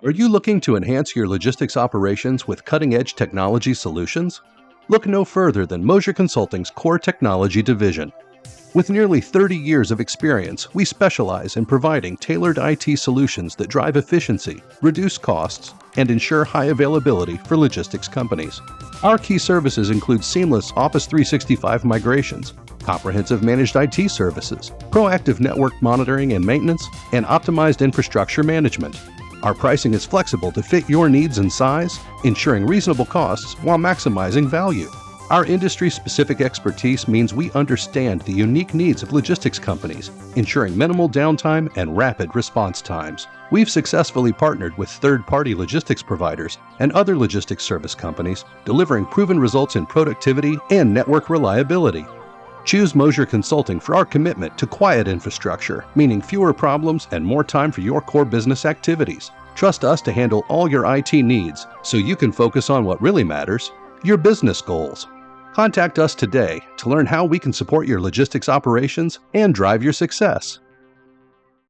Are you looking to enhance your logistics operations with cutting-edge technology solutions? Look no further than Moser Consulting's Core Technology Division. With nearly 30 years of experience, we specialize in providing tailored IT solutions that drive efficiency, reduce costs, and ensure high availability for logistics companies. Our key services include seamless Office 365 migrations, comprehensive managed IT services, proactive network monitoring and maintenance, and optimized infrastructure management. Our pricing is flexible to fit your needs and size, ensuring reasonable costs while maximizing value. Our industry-specific expertise means we understand the unique needs of logistics companies, ensuring minimal downtime and rapid response times. We've successfully partnered with third-party logistics providers and other logistics service companies, delivering proven results in productivity and network reliability. Choose Moser Consulting for our commitment to quiet infrastructure, meaning fewer problems and more time for your core business activities. Trust us to handle all your IT needs so you can focus on what really matters, your business goals. Contact us today to learn how we can support your logistics operations and drive your success.